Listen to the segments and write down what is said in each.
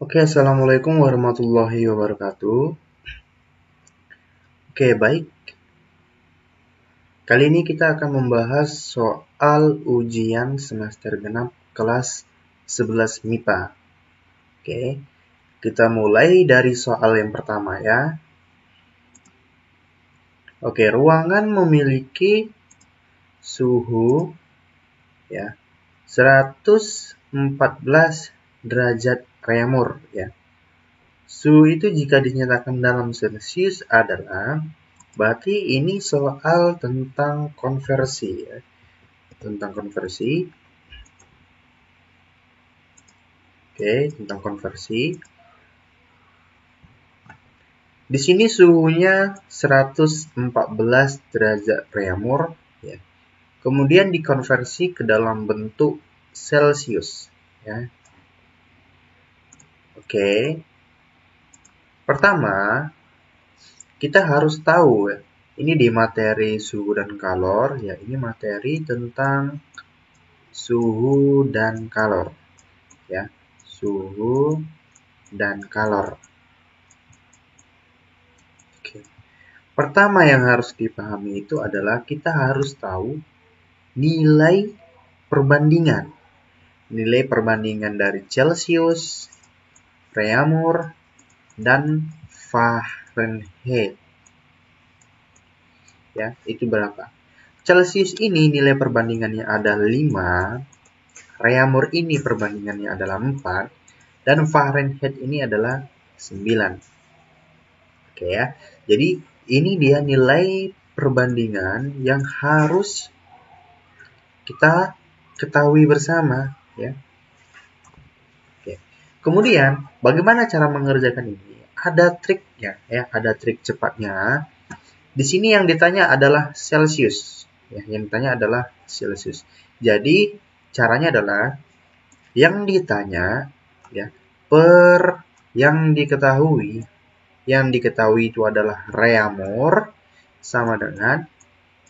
Oke, assalamualaikum warahmatullahi wabarakatuh. Oke, baik. Kali ini kita akan membahas soal ujian semester genap kelas 11 MIPA. Oke, kita mulai dari soal yang pertama ya. Oke, ruangan memiliki suhu ya 114 derajat reaumur ya. Suhu itu jika dinyatakan dalam Celsius adalah, berarti ini soal tentang konversi ya. Tentang konversi. Oke, tentang konversi. Di sini suhunya 114 derajat reaumur ya. Kemudian dikonversi ke dalam bentuk Celsius ya. Oke. Pertama, kita harus tahu ya. Ini di materi suhu dan kalor ya. Ini materi tentang suhu dan kalor ya. Suhu dan kalor. Oke. Pertama yang harus dipahami itu adalah kita harus tahu nilai perbandingan. Nilai perbandingan dari Celsius, reaumur, dan Fahrenheit. Ya, itu berapa? Celsius ini nilai perbandingannya ada 5, reaumur ini perbandingannya adalah 4, dan Fahrenheit ini adalah 9. Oke ya. Jadi ini dia nilai perbandingan yang harus kita ketahui bersama ya. Oke. Kemudian bagaimana cara mengerjakan ini? Ada triknya ya, ada trik cepatnya. Di sini yang ditanya adalah Celsius ya, yang ditanya adalah Celsius. Jadi caranya adalah yang ditanya ya per yang diketahui itu adalah reaumur sama dengan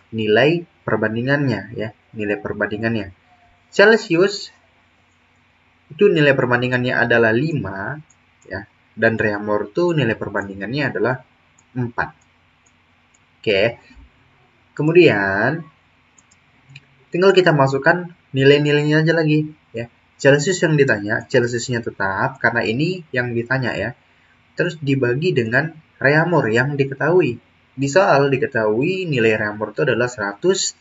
nilai perbandingannya ya, nilai perbandingannya. Celsius itu nilai perbandingannya adalah 5 ya, dan reaumur itu nilai perbandingannya adalah 4. Oke. Kemudian tinggal kita masukkan nilai-nilainya aja lagi ya. Celsius yang ditanya, Celsiusnya tetap karena ini yang ditanya ya. Terus dibagi dengan reaumur yang diketahui. Di soal diketahui nilai reaumur itu adalah 114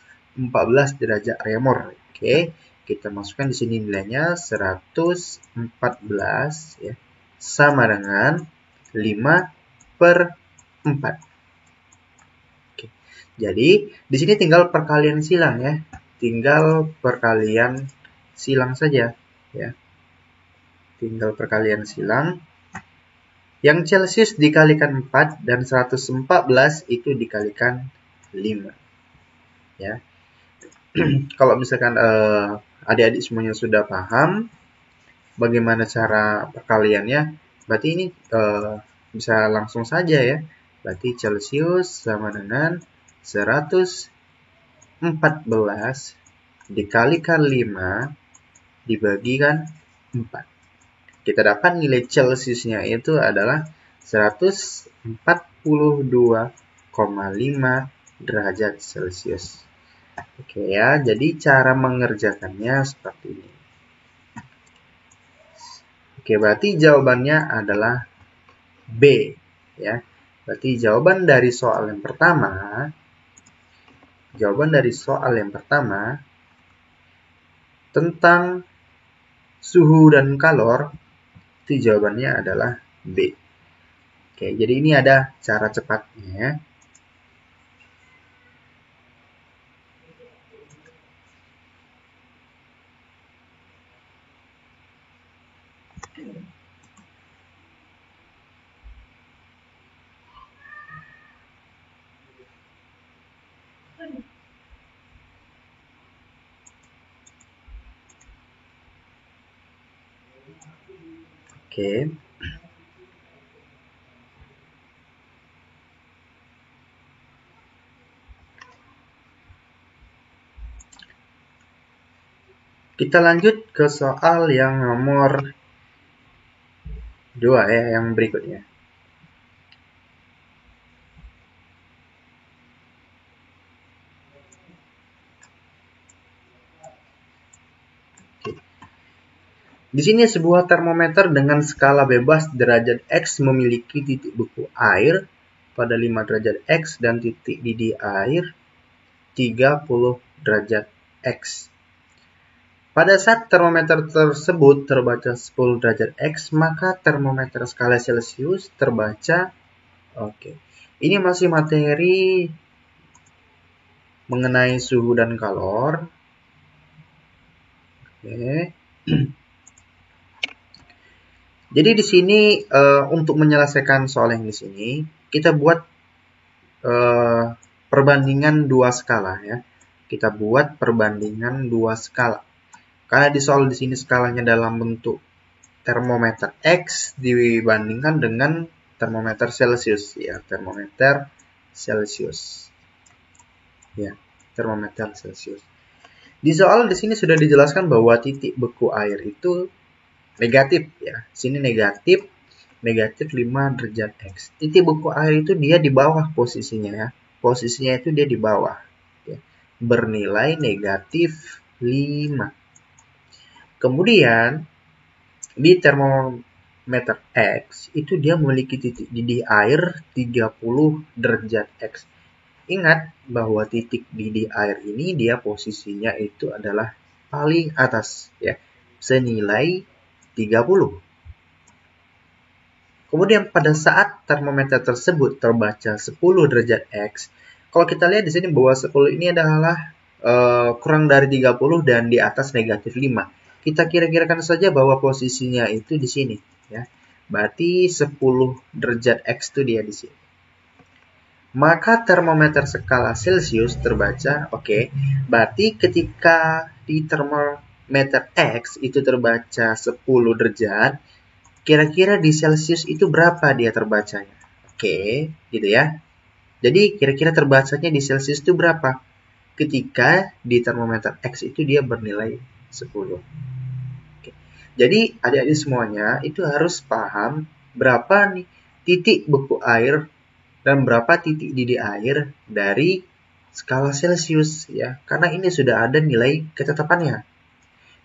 derajat reaumur. Oke, kita masukkan di sini nilainya 114 ya, sama dengan 5/4. Oke. Jadi di sini tinggal perkalian silang ya. Tinggal perkalian silang saja ya. Tinggal perkalian silang. Yang Celsius dikalikan 4 dan 114 itu dikalikan 5. Ya. Kalau misalkan adik-adik semuanya sudah paham bagaimana cara perkaliannya, berarti ini bisa langsung saja ya. Berarti Celsius sama dengan 114 dikalikan 5 dibagikan 4. Kita dapat nilai Celsiusnya itu adalah 142,5 derajat Celcius. Oke ya, jadi cara mengerjakannya seperti ini. Oke, berarti jawabannya adalah B ya. Berarti jawaban dari soal yang pertama tentang suhu dan kalor itu jawabannya adalah B. Oke, jadi ini ada cara cepatnya. Oke. Kita lanjut ke soal yang nomor 2 ya yang berikutnya. Di sini sebuah termometer dengan skala bebas derajat X memiliki titik beku air pada 5 derajat X dan titik didih air 30 derajat X. Pada saat termometer tersebut terbaca 10 derajat X, maka termometer skala Celcius terbaca. Oke. Ini masih materi mengenai suhu dan kalor. Oke. Jadi di sini untuk menyelesaikan soal yang di sini kita buat perbandingan dua skala ya. Kita buat perbandingan dua skala. Karena di soal di sini skalanya dalam bentuk termometer X dibandingkan dengan termometer Celcius ya, termometer Celcius. Ya, termometer Celcius. Di soal di sini sudah dijelaskan bahwa titik beku air itu negatif ya. Sini negatif 5 derajat X. Titik beku air itu dia di bawah posisinya ya. Posisinya itu dia di bawah. Ya. Bernilai negatif 5. Kemudian di termometer X itu dia memiliki titik didih air 30 derajat X. Ingat bahwa titik didih air ini dia posisinya itu adalah paling atas ya. Senilai 30. Kemudian pada saat termometer tersebut terbaca 10 derajat X, kalau kita lihat di sini bahwa 10 ini adalah kurang dari 30 dan di atas negatif 5. Kita kira-kirakan saja bahwa posisinya itu di sini ya. Berarti 10 derajat X itu dia di sini. Maka termometer skala Celcius terbaca, oke. Berarti ketika di termometer X itu terbaca 10 derajat, kira-kira di Celcius itu berapa dia terbacanya? Oke, gitu ya. Jadi kira-kira terbacanya di Celcius itu berapa? Ketika di termometer X itu dia bernilai 10. Oke. Jadi adik-adik semuanya itu harus paham berapa nih titik beku air dan berapa titik didih air dari skala Celcius ya. Karena ini sudah ada nilai ketetapannya.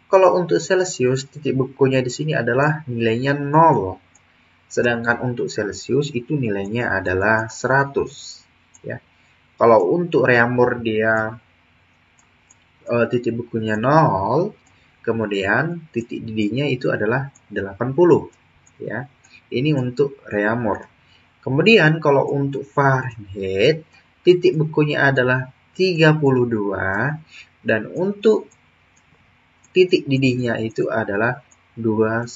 Kalau untuk Celcius, titik bekunya di sini adalah nilainya 0. Sedangkan untuk Celcius itu nilainya adalah 100. Ya. Kalau untuk Reaumur dia titik bekunya 0, kemudian titik didihnya itu adalah 80. Ya. Ini untuk Reaumur. Kemudian kalau untuk Fahrenheit, titik bekunya adalah 32. Dan untuk titik didihnya itu adalah 212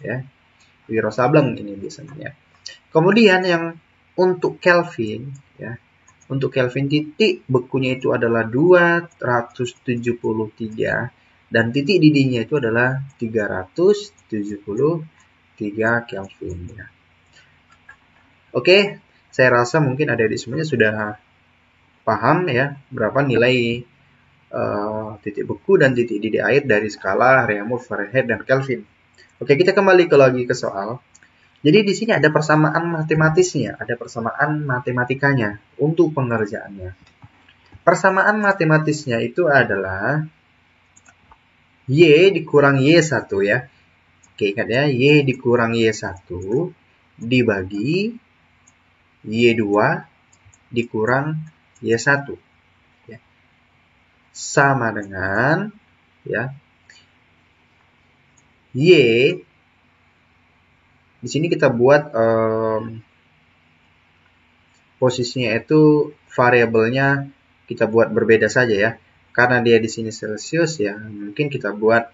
ya. Wiro Sableng ini biasanya. Kemudian yang untuk Kelvin ya. Untuk Kelvin titik bekunya itu adalah 273 dan titik didihnya itu adalah 373 Kelvin ya. Oke, saya rasa mungkin adik-adik semuanya sudah paham ya berapa nilai titik beku dan titik didih air dari skala Reaumur, Fahrenheit, dan Kelvin. Oke, kita kembali lagi ke soal. Jadi di sini ada persamaan matematisnya, ada persamaan matematikanya untuk pengerjaannya. Persamaan matematisnya itu adalah Y dikurang Y1 ya. Oke, ingat ya, Y dikurang Y1 dibagi Y2 dikurang Y1 ya. Sama dengan ya Y di sini kita buat posisinya itu variabelnya kita buat berbeda saja ya. Karena dia di sini Celcius ya, mungkin kita buat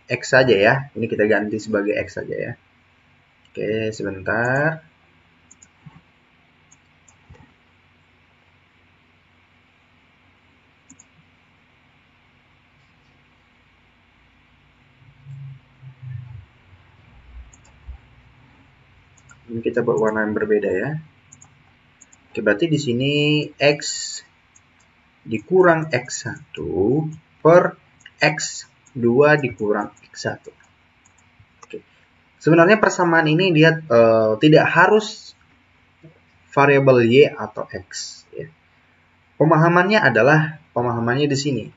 X saja ya. Ini kita ganti sebagai X saja ya. Oke, sebentar. Ini kita buat warna yang berbeda ya. Oke, berarti di sini X dikurang X1 per X 2 dikurang X1. Oke. Sebenarnya persamaan ini dia tidak harus variabel Y atau X. Ya. Pemahamannya di sini.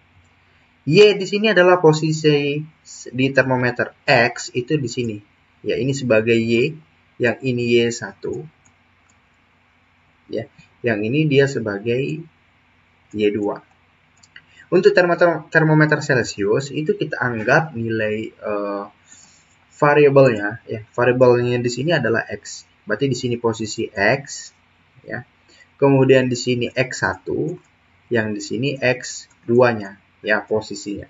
Y di sini adalah posisi di termometer, X itu di sini. Ya, ini sebagai Y, yang ini Y1. Ya, yang ini dia sebagai Y2. Untuk termometer Celsius itu kita anggap nilai variabelnya, ya, variabelnya di sini adalah X. Berarti di sini posisi X, ya. Kemudian di sini X1, yang di sini X2-nya, ya, posisinya.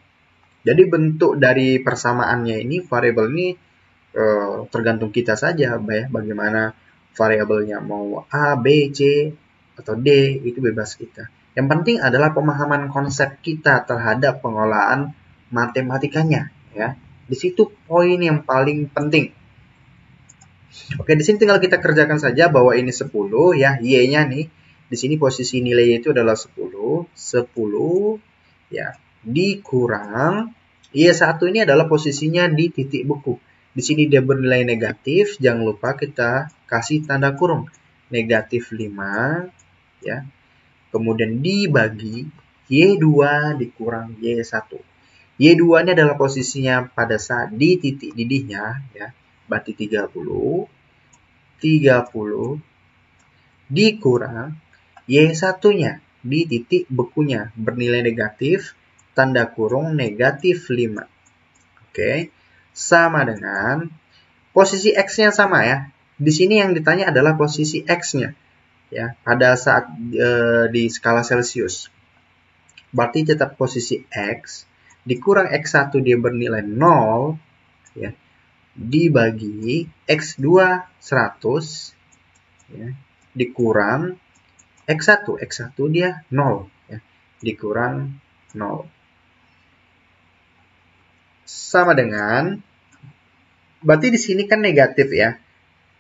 Jadi bentuk dari persamaannya ini, variabel ini tergantung kita saja, ya, bagaimana variabelnya, mau A, B, C, atau D, itu bebas kita. Yang penting adalah pemahaman konsep kita terhadap pengolahan matematikanya, ya. Di situ poin yang paling penting. Oke, di sini tinggal kita kerjakan saja bahwa ini 10, ya, Y-nya nih. Di sini posisi nilai itu adalah 10, ya, dikurang Y1 ini adalah posisinya di titik beku. Di sini dia bernilai negatif, jangan lupa kita kasih tanda kurung. Negatif 5, ya. Kemudian dibagi Y2 dikurang Y1. Y2 ini adalah posisinya pada saat di titik didihnya, ya. Berarti 30 dikurang Y1-nya di titik bekunya bernilai negatif, tanda kurung negatif 5. Oke, sama dengan posisi X-nya sama, ya. Di sini yang ditanya adalah posisi X-nya, ya, pada saat di skala Celsius. Berarti tetap posisi X dikurang X1 dia bernilai 0, ya, dibagi X2 100, ya, dikurang X1 dia 0, ya, dikurang 0. Sama dengan, berarti di sini kan negatif, ya.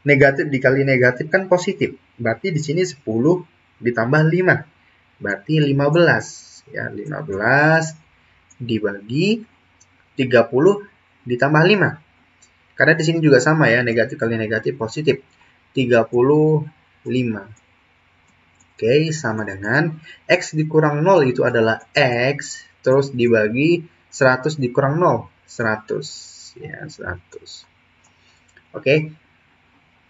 Negatif dikali negatif kan positif. Berarti di sini 10 ditambah 5. Berarti 15, ya, 15 dibagi 30 ditambah 5. Karena di sini juga sama, ya, negatif kali negatif positif. 35. Oke, sama dengan X dikurang 0 itu adalah X, terus dibagi 100 dikurang 0, 100. Ya, 100. Oke,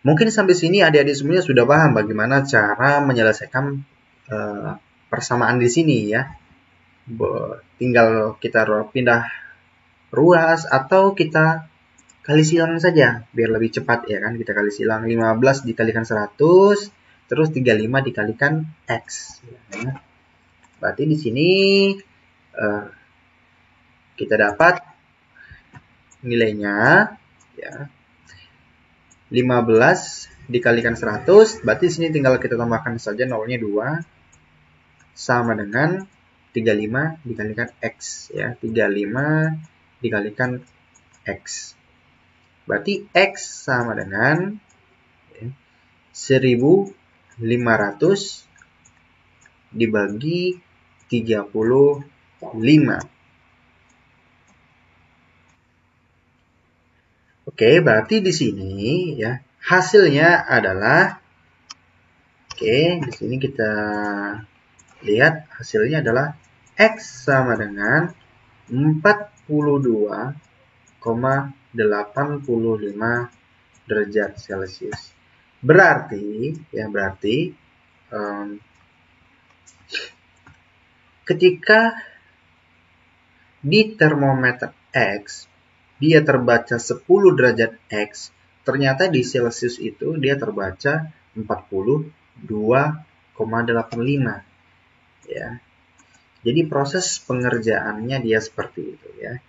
mungkin sampai sini adik-adik semuanya sudah paham bagaimana cara menyelesaikan persamaan di sini, ya. Tinggal kita pindah ruas atau kita kali silang saja biar lebih cepat, ya kan. Kita kali silang 15 dikalikan 100, terus 35 dikalikan X, ya. Berarti di sini kita dapat nilainya, ya, 15 dikalikan 100, berarti di sini tinggal kita tambahkan saja nolnya 2, sama dengan 35 dikalikan X, ya, 35 dikalikan X. Berarti X sama dengan, ya, 1500 dibagi 35. Oke, berarti di sini, ya, hasilnya adalah, oke, di sini kita lihat hasilnya adalah X sama dengan 42,85 derajat Celcius. Berarti, ya, ketika di termometer X dia terbaca 10 derajat X, ternyata di Celsius itu dia terbaca 42,85, ya. Jadi proses pengerjaannya dia seperti itu, ya.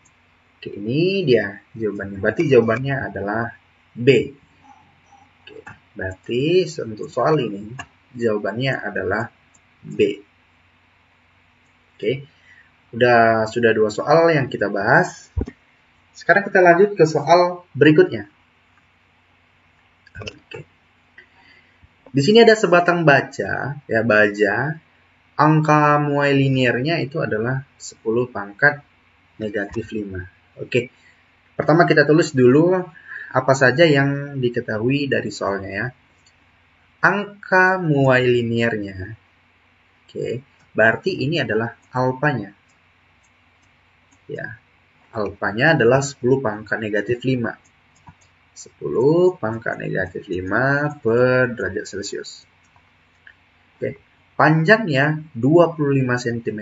Oke, ini dia jawabannya. Berarti jawabannya adalah B. Oke, berarti untuk soal ini jawabannya adalah B. Oke. Sudah 2 soal yang kita bahas. Sekarang kita lanjut ke soal berikutnya. Oke. Di sini ada sebatang baja, ya, baja. Angka muai linearnya itu adalah 10 pangkat negatif 5. Oke, pertama kita tulis dulu apa saja yang diketahui dari soalnya ya. Angka muai linearnya. Oke, berarti ini adalah alfanya. Ya, alfanya adalah 10 pangkat negatif 5. 10 pangkat negatif 5 per derajat Celcius. Oke, panjangnya 25 cm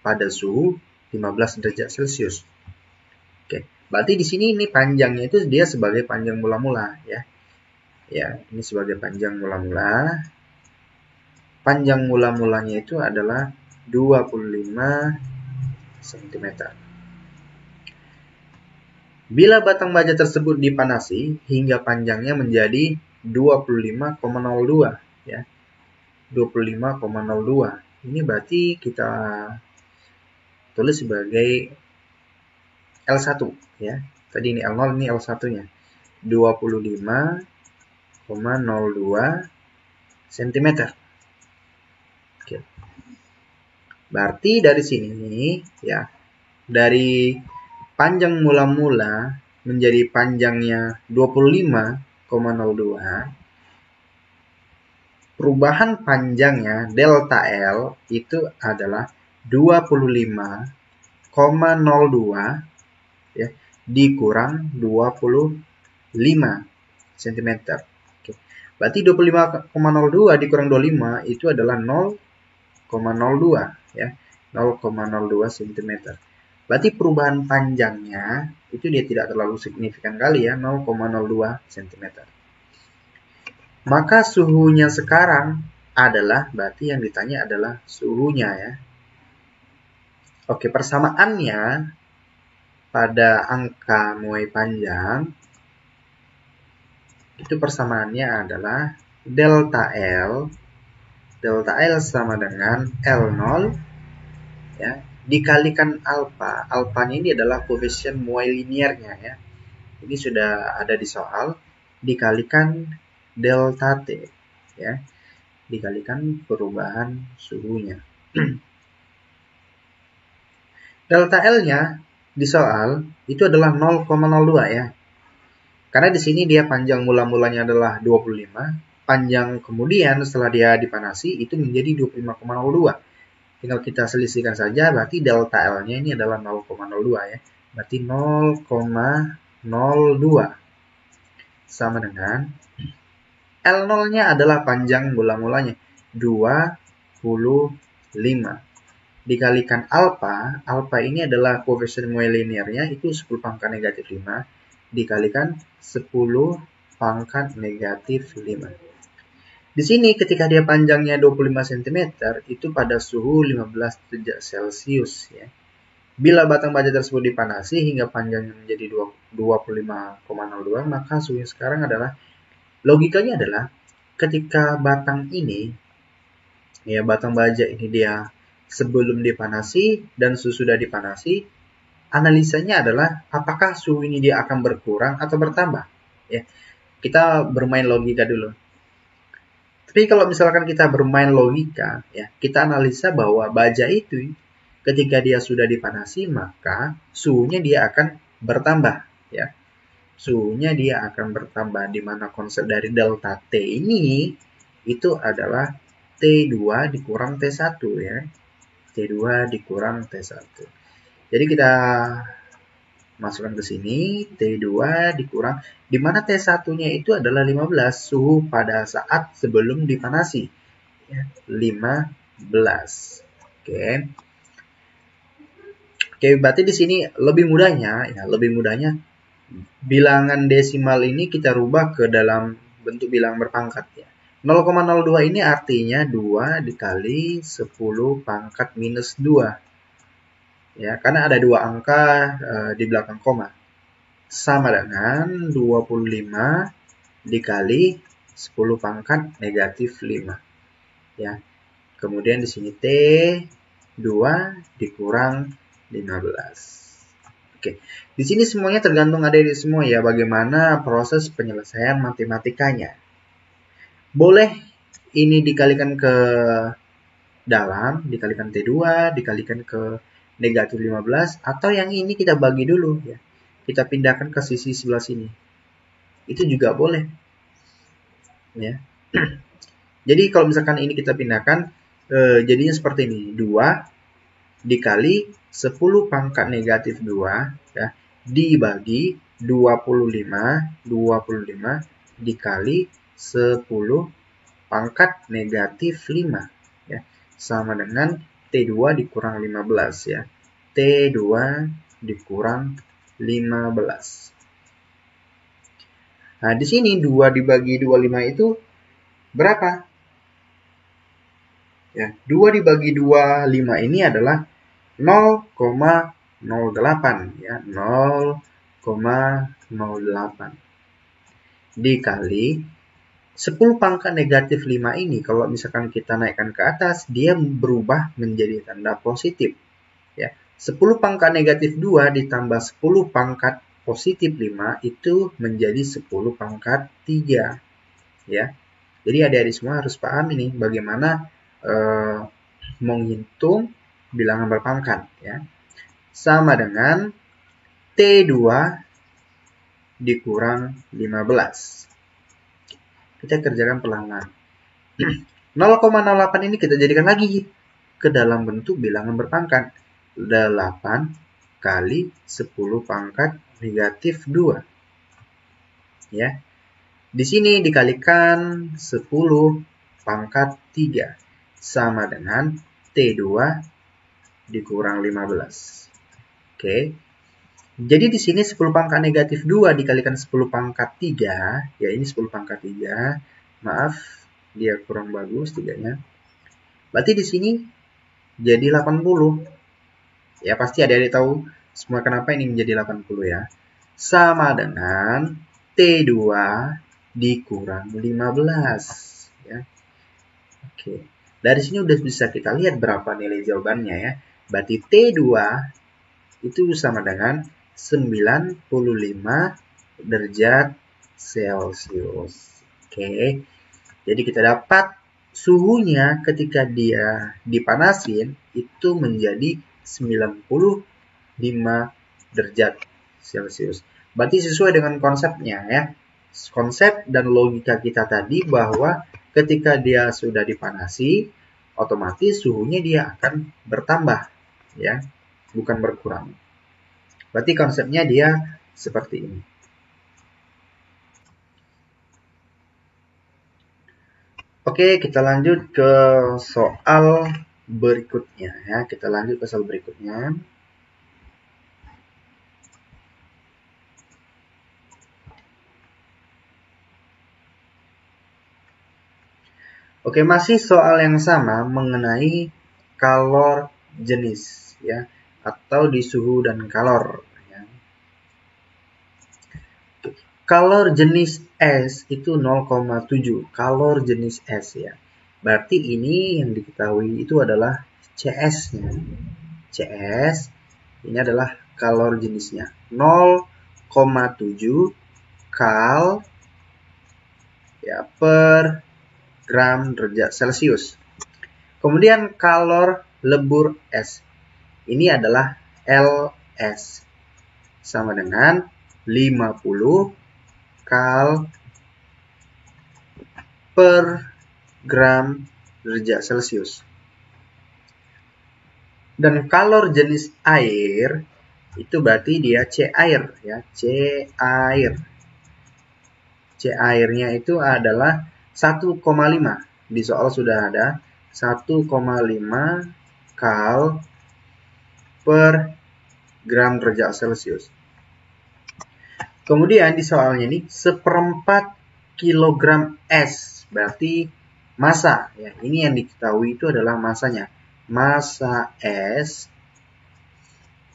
pada suhu 15 derajat Celcius. Oke, berarti di sini ini panjangnya itu dia sebagai panjang mula-mula ya. Ya, ini sebagai panjang mula-mula. Panjang mula-mulanya itu adalah 25 cm. Bila batang baja tersebut dipanasi hingga panjangnya menjadi 25,02 ya. 25,02. Ini berarti kita tulis sebagai L1 ya. Tadi ini L0, ini L1-nya. 25,02 cm. Oke. Berarti dari sini ya, dari panjang mula-mula menjadi panjangnya 25,02, perubahan panjangnya delta L itu adalah 25,02 ya, dikurang 25 cm. Oke. Berarti 25,02 dikurang 25 itu adalah 0,02 ya, 0,02 cm. Berarti perubahan panjangnya itu dia tidak terlalu signifikan kali ya, 0,02 cm. Maka suhunya sekarang adalah, berarti yang ditanya adalah suhunya ya. Oke, persamaannya pada angka muai panjang itu persamaannya adalah delta L. Delta L sama dengan L0 ya, dikalikan alfa. Alfanya ini adalah koefisien muai linearnya ya. Ini sudah ada di soal, dikalikan delta T ya, dikalikan perubahan suhunya. Delta L-nya di soal itu adalah 0,02 ya. Karena di sini dia panjang mula-mulanya adalah 25, panjang kemudian setelah dia dipanasi itu menjadi 25,02. Tinggal kita selisihkan saja, berarti delta L-nya ini adalah 0,02 ya. Berarti 0,02 sama dengan L0-nya adalah panjang mula-mulanya 25. Dikalikan alfa, alfa ini adalah koefisien muai linearnya itu 10 pangkat negatif 5 dikalikan 10 pangkat negatif 5. Di sini ketika dia panjangnya 25 cm itu pada suhu 15 derajat Celcius ya. Bila batang baja tersebut dipanasi hingga panjangnya menjadi 25,02, maka suhunya sekarang adalah, logikanya adalah ketika batang ini ya, batang baja ini dia sebelum dipanasi dan sesudah dipanasi, analisanya adalah apakah suhu ini dia akan berkurang atau bertambah ya. Kita bermain logika dulu. Tapi kalau misalkan kita bermain logika ya, kita analisa bahwa baja itu ketika dia sudah dipanasi maka suhunya dia akan bertambah ya. Suhunya dia akan bertambah, di mana konsep dari delta T ini itu adalah T2 dikurang T1 ya. T2 dikurang T1. Jadi kita masukkan ke sini, T2 dikurang, di mana T1-nya itu adalah 15, suhu pada saat sebelum dipanasi. Ya, 15. Oke. Oke, berarti di sini lebih mudahnya bilangan desimal ini kita rubah ke dalam bentuk bilangan berpangkat ya. 0,02 ini artinya 2 dikali 10 pangkat minus 2. Ya, karena ada dua angka di belakang koma. Sama dengan 25 dikali 10 pangkat negatif 5. Ya. Kemudian di sini T2 dikurang 15. Oke. Di sini semuanya tergantung adik-adik semua ya, bagaimana proses penyelesaian matematikanya. Boleh ini dikalikan ke dalam, dikalikan T2, dikalikan ke negatif 15, atau yang ini kita bagi dulu ya. Kita pindahkan ke sisi sebelah sini. Itu juga boleh. Ya. Jadi kalau misalkan ini kita pindahkan, jadinya seperti ini. 2 dikali 10 pangkat negatif 2 ya, dibagi 25 dikali 10 pangkat negatif 5 ya, sama dengan T2 dikurang 15 ya. T2 dikurang 15. Nah, di sini 2 dibagi 25 itu berapa? Ya, 2 dibagi 25 ini adalah 0,08 ya, 0,08 dikali 10 pangkat negatif 5 ini. Kalau misalkan kita naikkan ke atas, dia berubah menjadi tanda positif ya. 10 pangkat negatif 2 ditambah 10 pangkat positif 5 itu menjadi 10 pangkat 3 ya. Jadi adik-adik semua harus paham ini bagaimana menghitung bilangan berpangkat ya. Sama dengan T2 dikurang 15. Kita kerjakan pelan-pelan. 0,08 ini kita jadikan lagi ke dalam bentuk bilangan berpangkat. 8 kali 10 pangkat negatif 2. Ya. Di sini dikalikan 10 pangkat 3 sama dengan T2 dikurang 15. Oke. Jadi di sini 10 pangkat negatif 2 dikalikan 10 pangkat 3, ya ini 10 pangkat 3. Maaf, dia kurang bagus 3-nya. Berarti di sini jadi 80. Ya pasti adik-adik tahu semua kenapa ini menjadi 80 ya. Sama dengan T2 dikurang 15 ya. Oke. Dari sini udah bisa kita lihat berapa nilai jawabannya ya. Berarti T2 itu sama dengan 95 derajat Celcius. Oke. Jadi kita dapat suhunya ketika dia dipanasin itu menjadi 95 derajat Celcius. Berarti sesuai dengan konsepnya ya. Konsep dan logika kita tadi bahwa ketika dia sudah dipanasi, otomatis suhunya dia akan bertambah ya, bukan berkurang. Berarti konsepnya dia seperti ini. Oke, kita lanjut ke soal berikutnya ya. Kita lanjut ke soal berikutnya. Oke, masih soal yang sama mengenai kalor jenis ya, atau di suhu dan kalor ya. Kalor jenis S itu 0,7 kalor jenis S ya. Berarti ini yang diketahui itu adalah CS-nya. CS ini adalah kalor jenisnya 0,7 kal ya per gram derajat Celcius. Kemudian kalor lebur S ini adalah LS sama dengan 50 kal per gram derajat Celcius. Dan kalor jenis air itu berarti dia C air ya, C air. C airnya itu adalah 1,5. Di soal sudah ada 1,5 kal per gram derajat Celcius. Kemudian di soalnya ini 1/4 kilogram S, berarti massa ya. Ini yang diketahui itu adalah massanya. Massa S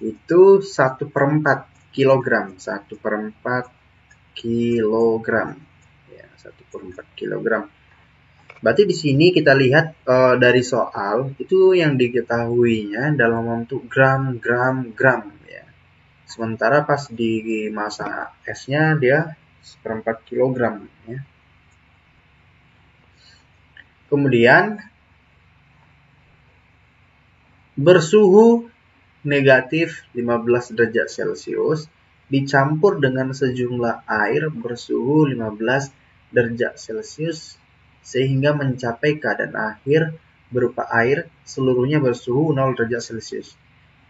itu 1/4 kilogram, 1/4 kilogram ya, 1/4 kilogram. Berarti di sini kita lihat dari soal itu yang diketahuinya dalam bentuk gram ya. Sementara pas di massa S-nya dia 1/4 kilogram ya. Kemudian bersuhu negatif 15 derajat Celcius dicampur dengan sejumlah air bersuhu 15 derajat Celcius sehingga mencapai keadaan akhir berupa air seluruhnya bersuhu 0 derajat Celcius.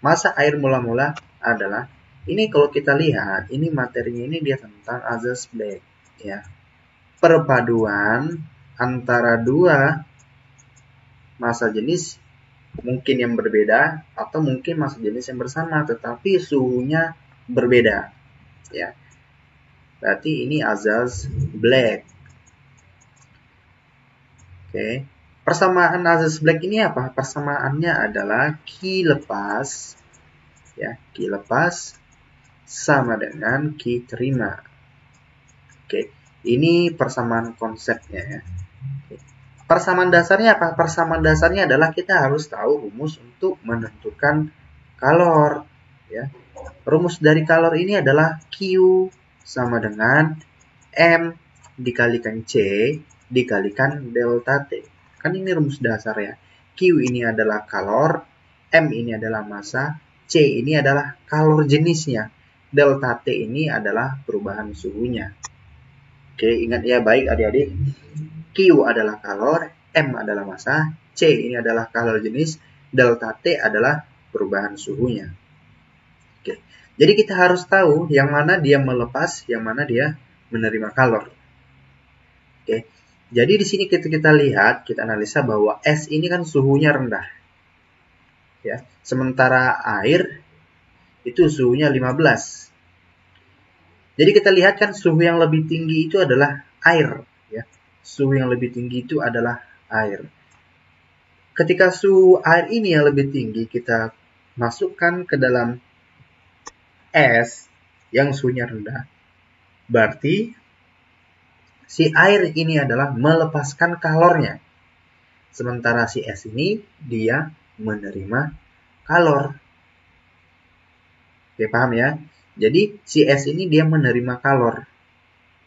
Masa air mula-mula adalah, ini kalau kita lihat, ini materinya ini dia tentang azas Black, ya. Perpaduan antara dua massa jenis mungkin yang berbeda atau mungkin massa jenis yang bersama tetapi suhunya berbeda, ya. Berarti ini azas Black. Oke. Persamaan azas Black ini apa? Persamaannya adalah Q lepas, ya, Q lepas sama dengan Q terima. Oke, ini persamaan konsepnya, ya. Oke. Persamaan dasarnya apa? Persamaan dasarnya adalah kita harus tahu rumus untuk menentukan kalor, ya. Rumus dari kalor ini adalah Q sama dengan M dikalikan C dikalikan delta T. Kan ini rumus dasar, ya. Q ini adalah kalor, M ini adalah massa, C ini adalah kalor jenisnya, delta T ini adalah perubahan suhunya. Oke, ingat ya baik adik-adik. Q adalah kalor, M adalah massa, C ini adalah kalor jenis, delta T adalah perubahan suhunya. Oke, jadi kita harus tahu yang mana dia melepas, yang mana dia menerima kalor. Oke. Jadi di sini kita lihat, kita analisa bahwa es ini kan suhunya rendah. Ya, sementara air itu suhunya 15. Jadi kita lihat kan suhu yang lebih tinggi itu adalah air, ya. Suhu yang lebih tinggi itu adalah air. Ketika suhu air ini yang lebih tinggi kita masukkan ke dalam es yang suhunya rendah, berarti si air ini adalah melepaskan kalornya. Sementara si es ini dia menerima kalor. Oke, paham ya? Jadi si es ini dia menerima kalor.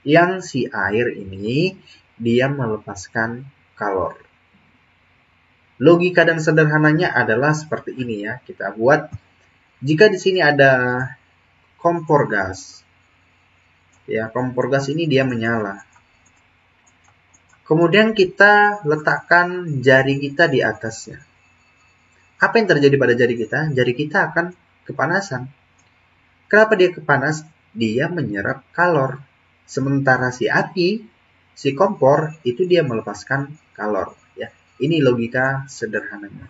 Yang si air ini dia melepaskan kalor. Logika dan sederhananya adalah seperti ini, ya. Kita buat, jika di sini ada kompor gas, ya, kompor gas ini dia menyala. Kemudian kita letakkan jari kita di atasnya. Apa yang terjadi pada jari kita? Jari kita akan kepanasan. Kenapa dia kepanas? Dia menyerap kalor. Sementara si api, si kompor, itu dia melepaskan kalor. Ya, ini logika sederhananya.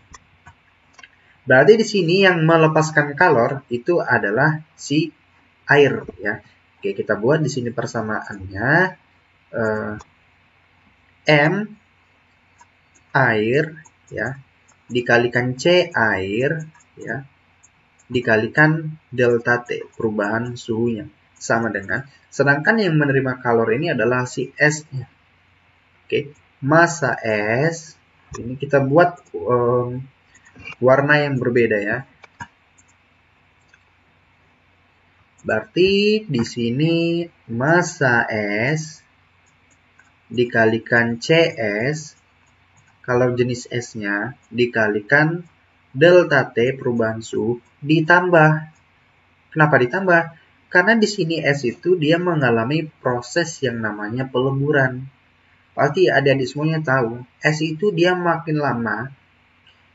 Berarti di sini yang melepaskan kalor itu adalah si air. Ya, oke, kita buat di sini persamaannya. M air, ya, dikalikan C air, ya, dikalikan delta T perubahan suhunya sama dengan, sedangkan yang menerima kalor ini adalah si S-nya. Oke, massa S ini kita buat warna yang berbeda, ya. Berarti di sini massa S dikalikan CS, kalau jenis S-nya, dikalikan delta T perubahan suhu, ditambah. Kenapa ditambah? Karena di sini S itu dia mengalami proses yang namanya peleburan. Pasti adik-adik semuanya tahu, es itu dia makin lama,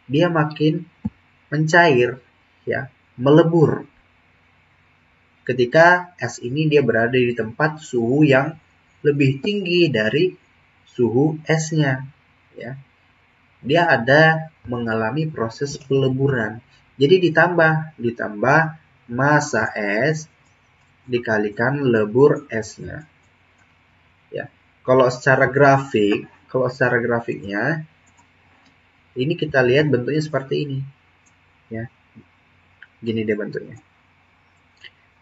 dia makin mencair, ya, melebur. Ketika es ini dia berada di tempat suhu yang lebih tinggi dari suhu esnya, ya. Dia ada mengalami proses peleburan. Jadi ditambah massa es dikalikan lebur esnya. Ya. Kalau secara grafiknya ini kita lihat bentuknya seperti ini, ya. Gini dia bentuknya.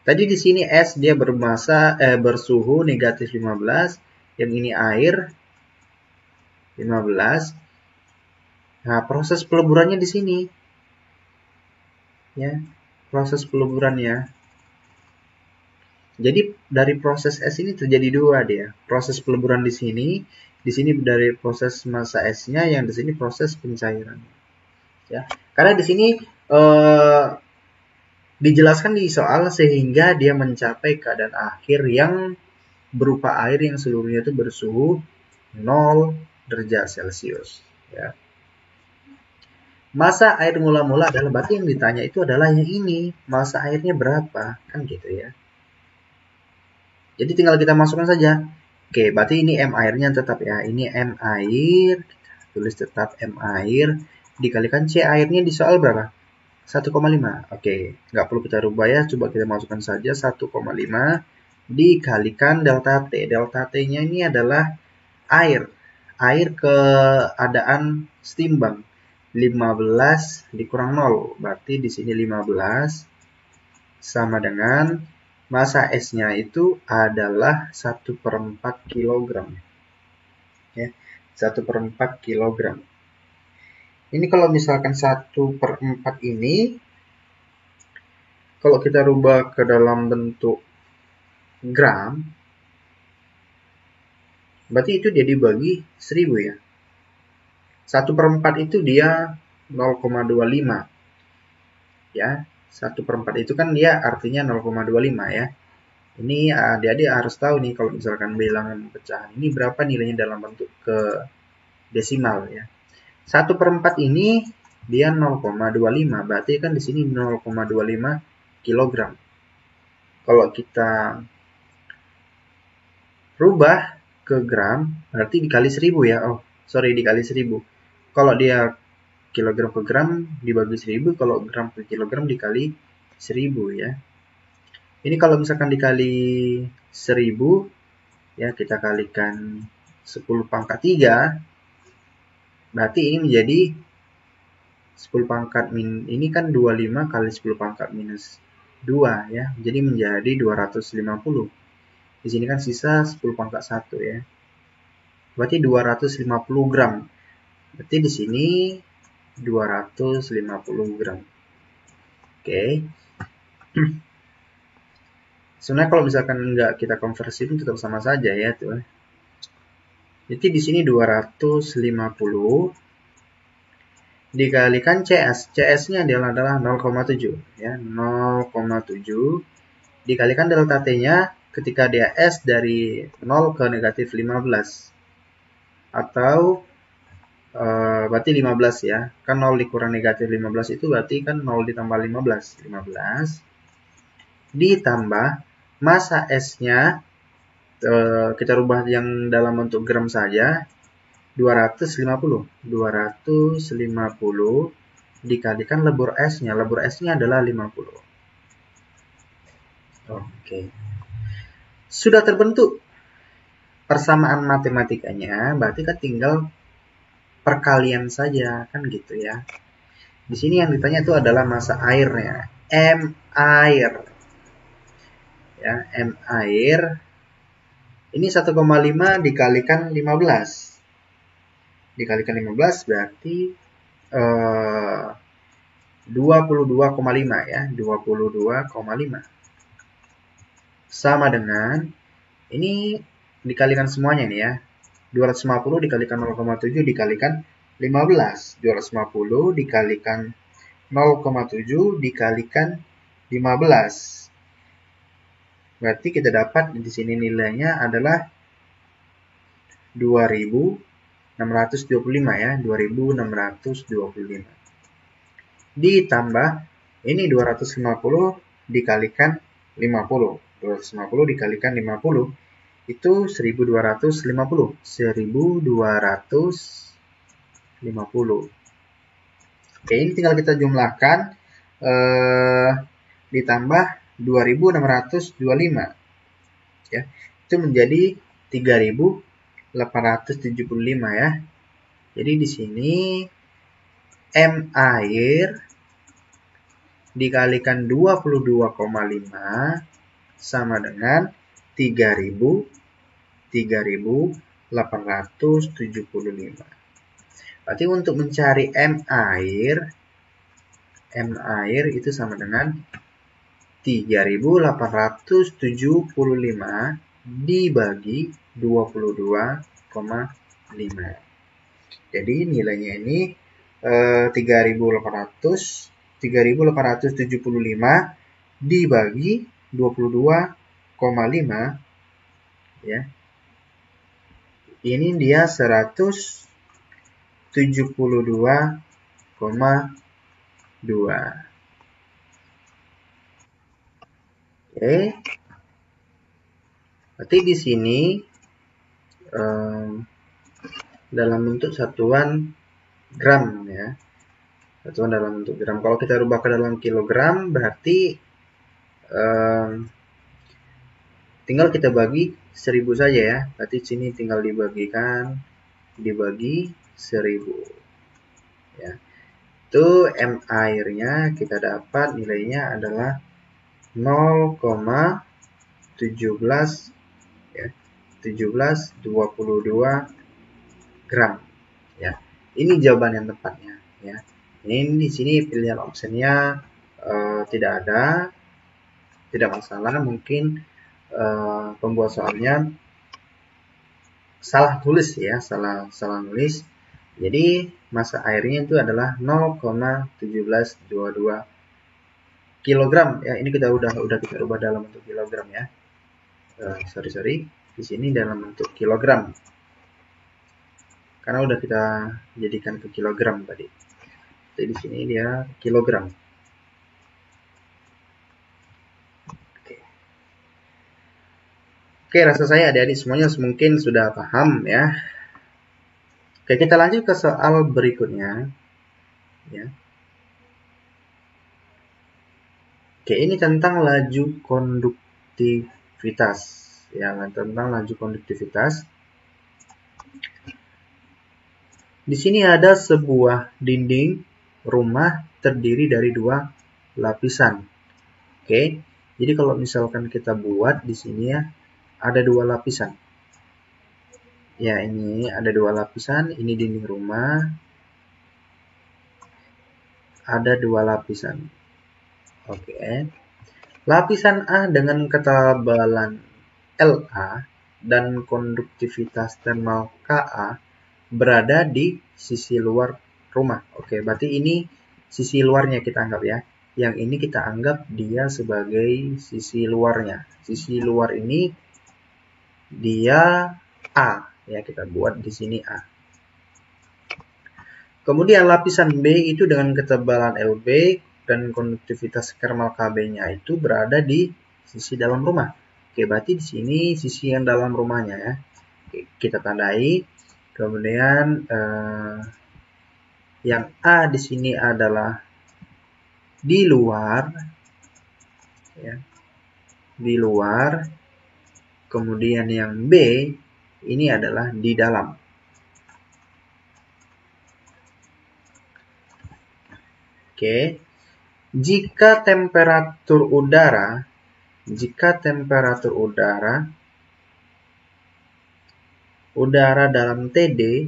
Tadi di sini es dia bersuhu negatif 15, yang ini air 15. Nah, proses peleburannya di sini, ya, proses peleburannya. Jadi dari proses es ini terjadi dua dia, proses peleburan di sini dari proses massa esnya, yang di sini proses pencairan, ya. Karena di sini Dijelaskan di soal sehingga dia mencapai keadaan akhir yang berupa air yang seluruhnya itu bersuhu 0 derajat Celcius. Ya. Masa air mula-mula adalah, berarti yang ditanya itu adalah yang ini. Masa airnya berapa? Kan gitu ya. Jadi tinggal kita masukkan saja. Oke, berarti ini M airnya tetap ya. Ini M air. Kita tulis tetap M air. Dikalikan C airnya di soal berapa? 1,5. Oke, nggak perlu kita rubah ya. Coba kita masukkan saja 1,5 dikalikan delta T. Delta T-nya ini adalah air. Air keadaan setimbang. 15 dikurang 0. Berarti di sini 15 sama dengan masa S-nya itu adalah 1/4 kg. Ya, 1/4 kg. Ini kalau misalkan 1/4 ini, kalau kita rubah ke dalam bentuk gram, berarti itu dia dibagi 1000 ya. 1/4 itu dia 0,25. Ya, 1/4 itu kan dia artinya 0,25 ya. Ini adik-adik harus tahu nih kalau misalkan bilangan pecahan ini berapa nilainya dalam bentuk ke desimal ya. 1/4 ini dia 0,25, berarti kan di sini 0,25 kilogram. Kalau kita rubah ke gram, berarti dikali 1000 ya. Oh, sorry, dikali 1000. Kalau dia kilogram ke gram dibagi 1000, kalau gram ke kilogram dikali 1000 ya. Ini kalau misalkan dikali 1000, ya kita kalikan 10 pangkat 3, berarti ini menjadi 10 pangkat ini kan 25 kali 10 pangkat minus 2 ya. Jadi menjadi 250. Di sini kan sisa 10 pangkat 1 ya. Berarti 250 gram. Berarti di sini 250 gram. Oke. Sebenarnya kalau misalkan nggak kita konversi itu tetap sama saja ya tuh. Jadi di sini 250 dikalikan CS. CS-nya adalah 0,7 ya, 0,7 dikalikan delta T-nya ketika dia S dari 0 ke negatif 15. Atau berarti 15 ya. Kan 0 dikurang negatif 15 itu berarti kan 0 ditambah 15. 15 ditambah masa S-nya, kita rubah yang dalam bentuk gram saja, 250 dikalikan lebur S-nya. Lebur S-nya adalah 50. Oke. Sudah terbentuk persamaan matematikanya, berarti kan tinggal perkalian saja, kan gitu ya. Di sini yang ditanya itu adalah masa airnya, M air. Ya, M air. Ini 1,5 dikalikan 15. Dikalikan 15 berarti 22,5 ya, 22,5. Sama dengan ini dikalikan semuanya nih ya. 250 dikalikan 0,7 dikalikan 15. 250 dikalikan 0,7 dikalikan 15. Berarti kita dapat di sini nilainya adalah 2625 ya, 2625. Ditambah ini 250 dikalikan 50. 250 dikalikan 50 itu 1250. 1250. Oke, ini tinggal kita jumlahkan, ditambah 2625 ya, itu menjadi 3875 ya. Jadi di sini M air dikalikan 22,5 sama dengan 3875. Berarti untuk mencari M air itu sama dengan 3875 dibagi 22,5. Jadi nilainya ini 3875 dibagi 22,5 ya. Ini dia 172,2. Oke. Berarti di sini dalam bentuk satuan gram ya. Satuan dalam bentuk gram. Kalau kita rubah ke dalam kilogram berarti tinggal kita bagi 1000 saja ya. Berarti sini tinggal dibagikan dibagi 1000 ya. Itu M airnya kita dapat nilainya adalah 0,17 ya. 1722 gram ya. Ini jawaban yang tepatnya ya. Ini di sini pilihan optionnya tidak ada, tidak masalah. Mungkin pembuat soalnya salah tulis ya, salah nulis. Jadi massa airnya itu adalah 0,1722 kilogram ya. Ini kita udah kita ubah dalam bentuk kilogram ya. Sorry di sini dalam bentuk kilogram karena udah kita jadikan ke kilogram tadi. Jadi di sini dia kilogram. Oke, rasa saya adik-adik semuanya mungkin sudah paham ya. Oke, kita lanjut ke soal berikutnya ya. Oke, ini tentang laju konduktivitas ya, tentang laju konduktivitas. Di sini ada sebuah dinding rumah terdiri dari 2 lapisan. Oke. Jadi kalau misalkan kita buat di sini ya ada 2 lapisan. Ya, ini ada 2 lapisan, ini dinding rumah. Ada 2 lapisan. Oke. Lapisan A dengan ketebalan La dan konduktivitas thermal Ka berada di sisi luar rumah. Oke, berarti ini sisi luarnya kita anggap ya. Yang ini kita anggap dia sebagai sisi luarnya. Sisi luar ini dia A ya, kita buat di sini A. Kemudian lapisan B itu dengan ketebalan Lb dan konduktivitas thermal Kb-nya itu berada di sisi dalam rumah. Oke, berarti di sini sisi yang dalam rumahnya ya. Oke, kita tandai. Kemudian yang A di sini adalah di luar ya. Di luar. Kemudian yang B ini adalah di dalam. Oke. Jika temperatur udara dalam TD,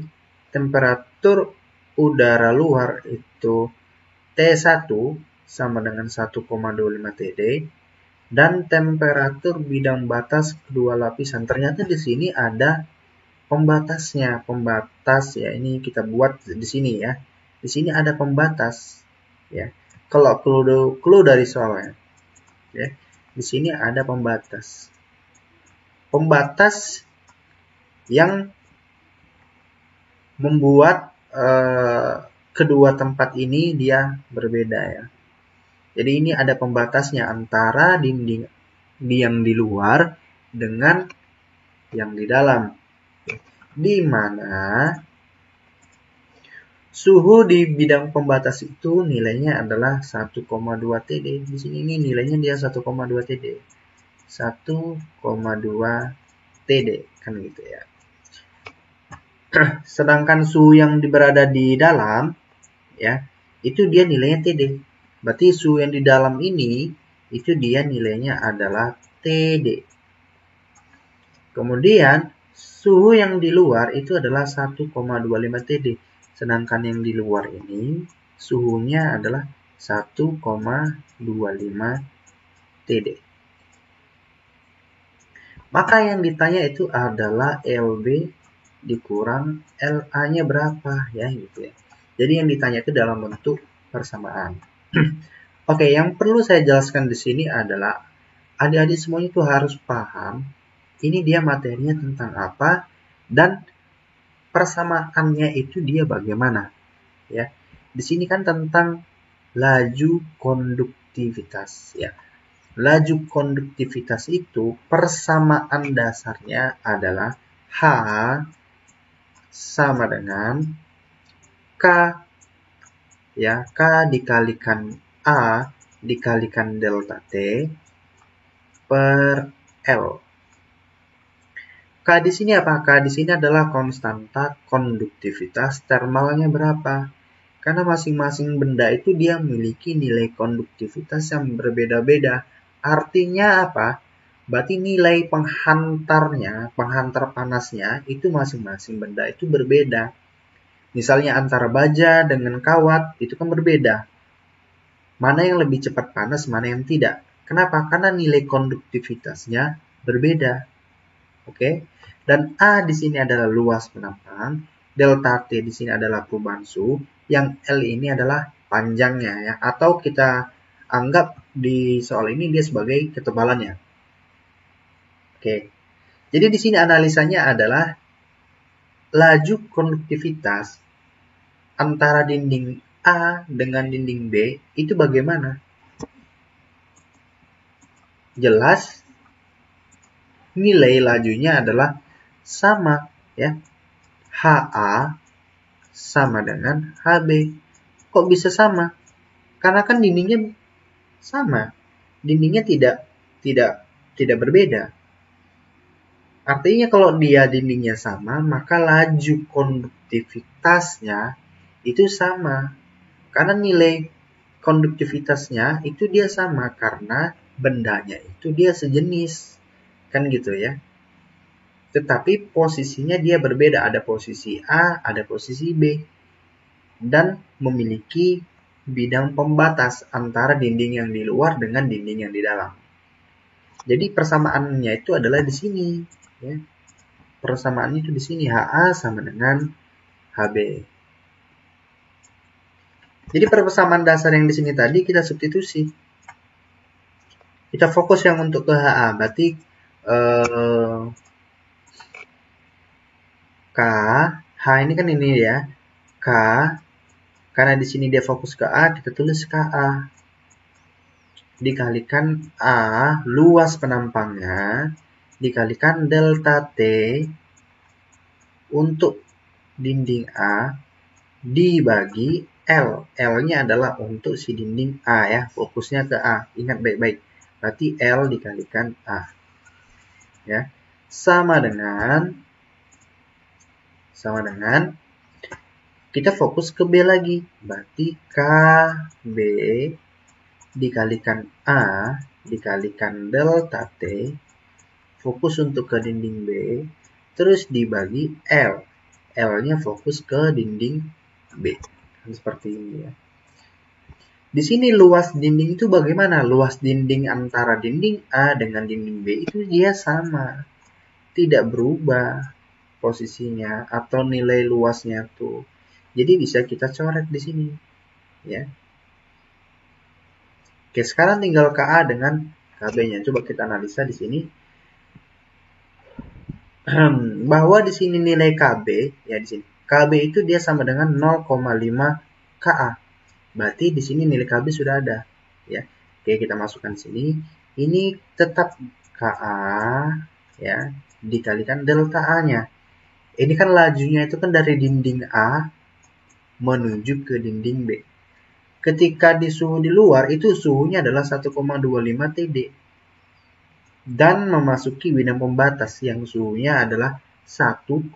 temperatur udara luar itu T1 sama dengan 1,25 TD dan temperatur bidang batas kedua lapisan. Ternyata di sini ada pembatasnya, pembatas ya. Ini kita buat di sini ya. Di sini ada pembatas ya. Kalau clue dari soalnya ya. Di sini ada pembatas. Pembatas yang membuat kedua tempat ini dia berbeda ya. Jadi ini ada pembatasnya antara dinding yang di luar dengan yang di dalam. Di mana suhu di bidang pembatas itu nilainya adalah 1,2 TD. Di sini ini nilainya dia 1,2 TD. 1,2 TD kan gitu ya. Sedangkan suhu yang berada di dalam ya, itu dia nilainya TD. Berarti suhu yang di dalam ini itu dia nilainya adalah TD. Kemudian suhu yang di luar itu adalah 1,25 TD. Sedangkan yang di luar ini suhunya adalah 1,25 TD. Maka yang ditanya itu adalah LB dikurang LA-nya berapa ya gitu ya. Jadi yang ditanya itu dalam bentuk persamaan. Oke, yang perlu saya jelaskan di sini adalah adik-adik semuanya itu harus paham ini dia materinya tentang apa dan persamaannya itu dia bagaimana, ya. Di sini kan tentang laju konduktivitas, ya. Laju konduktivitas itu persamaan dasarnya adalah H sama dengan K, ya, K dikalikan A dikalikan delta T per L. K di sini apa? K di sini adalah konstanta konduktivitas termalnya berapa? Karena masing-masing benda itu dia memiliki nilai konduktivitas yang berbeda-beda. Artinya apa? Berarti nilai penghantarnya, penghantar panasnya itu masing-masing benda itu berbeda. Misalnya antara baja dengan kawat itu kan berbeda. Mana yang lebih cepat panas, mana yang tidak. Kenapa? Karena nilai konduktivitasnya berbeda. Oke. Dan A di sini adalah luas penampang, delta T di sini adalah perubahan suhu, yang L ini adalah panjangnya, ya, atau kita anggap di soal ini dia sebagai ketebalannya. Oke. Jadi di sini analisanya adalah laju konduktivitas antara dinding A dengan dinding B itu bagaimana? Jelas nilai lajunya adalah sama, ya. HA sama dengan HB. Kok bisa sama? Karena kan dindingnya sama. Dindingnya tidak berbeda. Artinya kalau dia dindingnya sama, maka laju konduktivitasnya itu sama. Karena nilai konduktivitasnya itu dia sama karena bendanya itu dia sejenis. Kan gitu ya. Tetapi posisinya dia berbeda. Ada posisi A, ada posisi B. Dan memiliki bidang pembatas antara dinding yang di luar dengan dinding yang di dalam. Jadi persamaannya itu adalah di sini. Ya. Persamaannya itu di sini. HA sama dengan HB. Jadi persamaan dasar yang di sini tadi kita substitusi. Kita fokus yang untuk ke HA. Berarti K, H ini kan ini ya. K, karena di sini dia fokus ke A, kita tulis KA. Dikalikan A, luas penampangnya, dikalikan delta T untuk dinding A, dibagi L. L-nya adalah untuk si dinding A ya, fokusnya ke A. Ingat baik-baik. Berarti L dikalikan A. Ya. Sama dengan kita fokus ke B lagi. Berarti KB dikalikan A dikalikan delta T, fokus untuk ke dinding B, terus dibagi L. L-nya fokus ke dinding B. Seperti ini ya. Di sini luas dinding itu bagaimana? Luas dinding antara dinding A dengan dinding B itu dia sama. Tidak berubah posisinya atau nilai luasnya tuh. Jadi bisa kita coret di sini. Ya. Oke, sekarang tinggal KA dengan KB-nya. Coba kita analisa di sini. Bahwa di sini nilai KB, ya di sini. KB itu dia sama dengan 0,5 KA. Berarti di sini nilai KB sudah ada, ya. Oke, kita masukkan sini. Ini tetap KA, ya, dikalikan delta A-nya. Ini kan lajunya itu kan dari dinding A menuju ke dinding B. Ketika di suhu di luar, itu suhunya adalah 1,25 TD. Dan memasuki bidang pembatas yang suhunya adalah 1,2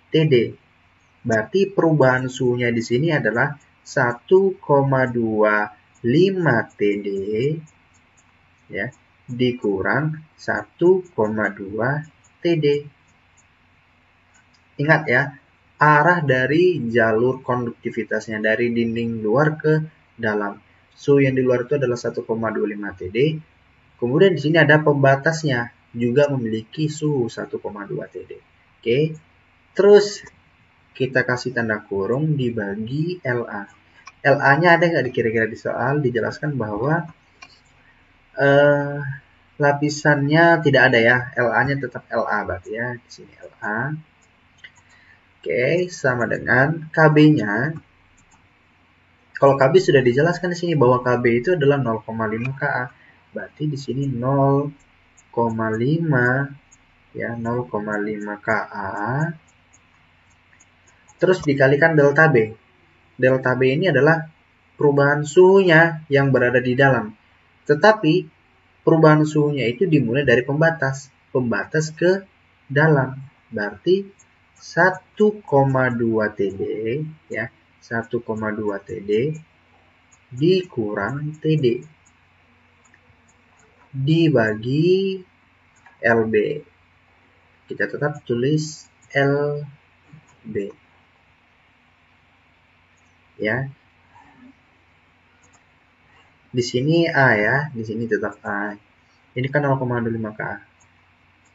TD. Berarti perubahan suhunya di sini adalah 1,25 TD ya, dikurang 1,2 TD. Ingat ya, arah dari jalur konduktivitasnya dari dinding luar ke dalam. Suhu yang di luar itu adalah 1,25 TD. Kemudian di sini ada pembatasnya juga memiliki suhu 1,2 TD. Oke. Terus kita kasih tanda kurung dibagi LA. LA-nya ada nggak kira-kira di soal? Dijelaskan bahwa lapisannya tidak ada ya. LA-nya tetap LA berarti ya. Di sini LA. Oke, sama dengan KB-nya. Kalau KB sudah dijelaskan di sini bahwa KB itu adalah 0,5 KA. Berarti di sini 0,5 ya, 0,5 KA. Terus dikalikan delta B. Delta B ini adalah perubahan suhunya yang berada di dalam. Tetapi perubahan suhunya itu dimulai dari pembatas. Pembatas ke dalam. Berarti 1,2 TD ya. 1,2 TD dikurang TD dibagi LB. Kita tetap tulis LB. Ya. Di sini A ya, di sini tetap A. Ini kan 0,25 KA.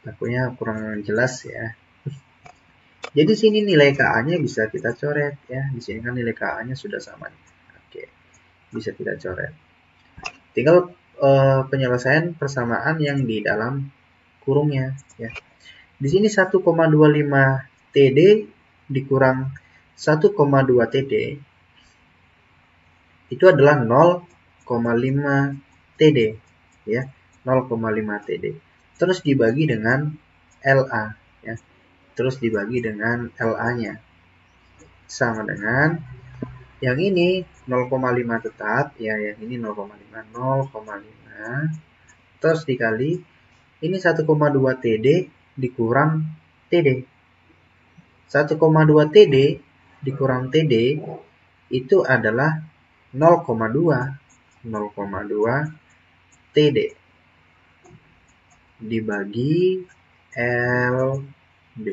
Takutnya kurang jelas ya. Jadi sini nilai KA-nya bisa kita coret ya. Di sini kan nilai KA-nya sudah sama. Oke. Bisa kita coret. Tinggal penyelesaian persamaan yang di dalam kurungnya ya. Di sini 1,25 TD dikurang 1,2 TD itu adalah 0,5 TD ya. 0,5 TD. Terus dibagi dengan LA ya. Terus dibagi dengan LA-nya. Sama dengan yang ini 0,5 tetap ya, yang ini 0,5. Terus dikali ini 1,2 TD dikurang TD. 1,2 TD dikurang TD itu adalah 0,2 TD dibagi LB.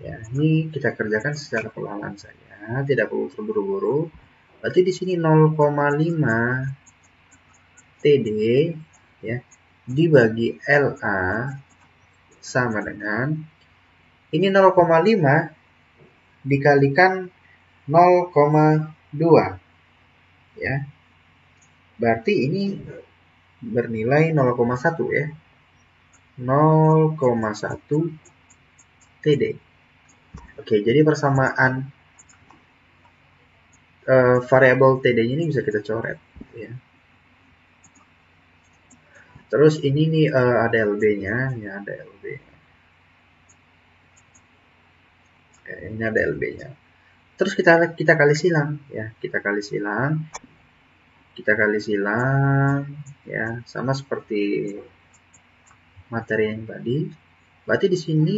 Ya, ini kita kerjakan secara perlahan saja, tidak perlu terburu-buru. Berarti di sini 0,5 TD ya dibagi LA sama dengan ini 0,5 dikalikan 0,2 ya. Berarti ini bernilai 0,1 ya. 0,1 TD. Oke, jadi persamaan variabel TD-nya ini bisa kita coret ya. Terus ini nih ada LB-nya, ya ada LB. Oke, ini ada LB-nya. Terus kita kali silang ya, kita kali silang ya, sama seperti materi yang tadi. Berarti di sini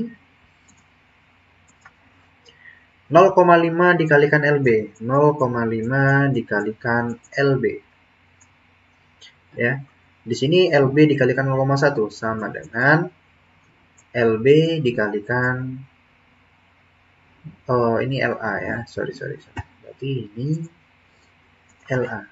0,5 dikalikan LB, 0,5 dikalikan LB. Ya. Di sini LB dikalikan 0,1 sama dengan LB dikalikan ini LA ya. Sorry. Berarti ini LA.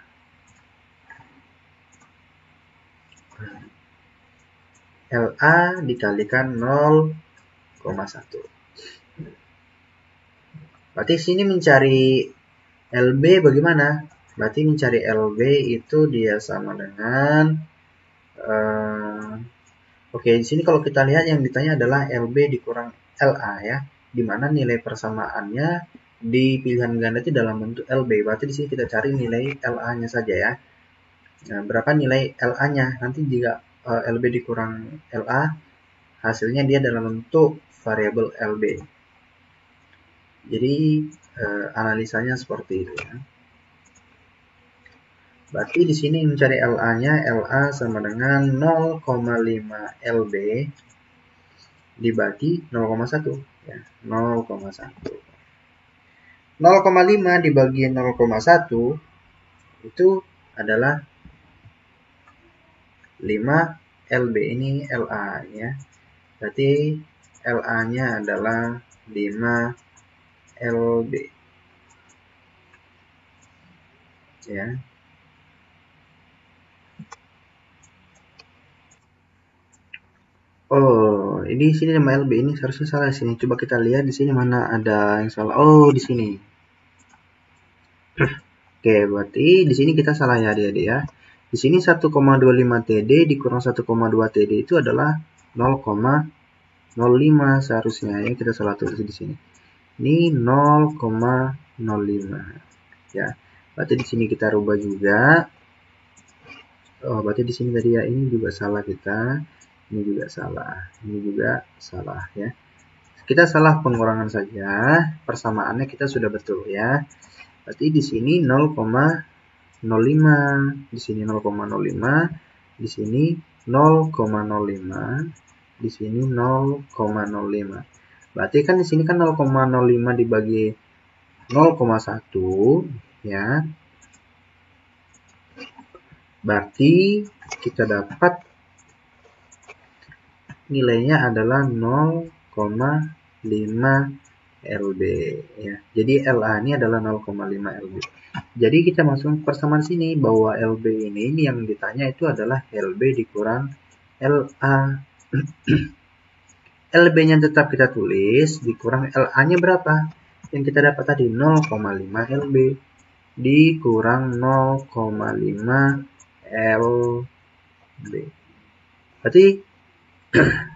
LA dikalikan 0,1. Berarti sini mencari LB bagaimana? Berarti mencari LB itu dia sama dengan oke, di sini kalau kita lihat yang ditanya adalah LB dikurang LA ya, di mana nilai persamaannya di pilihan ganda itu dalam bentuk LB. Berarti di sini kita cari nilai LA-nya saja ya. Nah, berapa nilai LA-nya? Nanti jika LB dikurang LA, hasilnya dia dalam bentuk variabel LB. Jadi analisanya seperti itu ya. Berarti di sini mencari LA-nya, LA sama dengan 0,5 LB dibagi 0,1 ya, 0,1. 0,5 dibagi 0,1 itu adalah 5 LB, ini LA ya. Berarti LA-nya adalah 5 LB ya. Oh, ini sini nama LB ini seharusnya salah sini. Coba kita lihat di sini mana ada yang salah. Oh, di sini. Oke, berarti di sini kita salah ya adik-adik ya. Di sini 1,25 TD dikurang 1,2 TD itu adalah 0,05 seharusnya ya. Kita salah tulis di sini. Ini 0,05 ya. Berarti di sini kita rubah juga. Oh, berarti di sini tadi ya, ini juga salah kita. Ini juga salah. Ini juga salah ya. Kita salah pengurangan saja. Persamaannya kita sudah betul ya. Berarti di sini 0,05, di sini 0,05, di sini 0,05, di sini 0,05. Berarti kan di sini kan 0,05 dibagi 0,1 ya. Berarti kita dapat nilainya adalah 0,5 LB ya. Jadi LA ini adalah 0,5 LB. Jadi kita masuk persamaan sini bahwa LB ini yang ditanya itu adalah LB dikurang LA. LB-nya tetap kita tulis dikurang LA-nya berapa? Yang kita dapat tadi 0,5 LB dikurang 0,5 LB. Berarti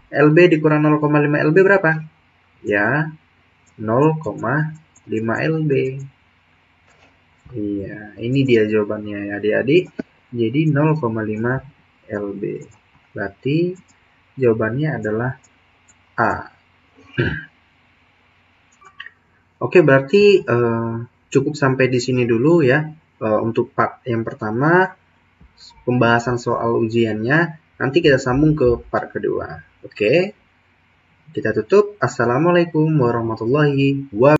LB dikurang 0,5 LB berapa? Ya, 0,5 LB. Iya, ini dia jawabannya ya adik-adik. Jadi 0,5 LB. Berarti jawabannya adalah A. Oke, berarti cukup sampai di sini dulu ya. Untuk part yang pertama, pembahasan soal ujiannya. Nanti kita sambung ke part kedua. Oke, kita tutup. Assalamualaikum warahmatullahi wabarakatuh.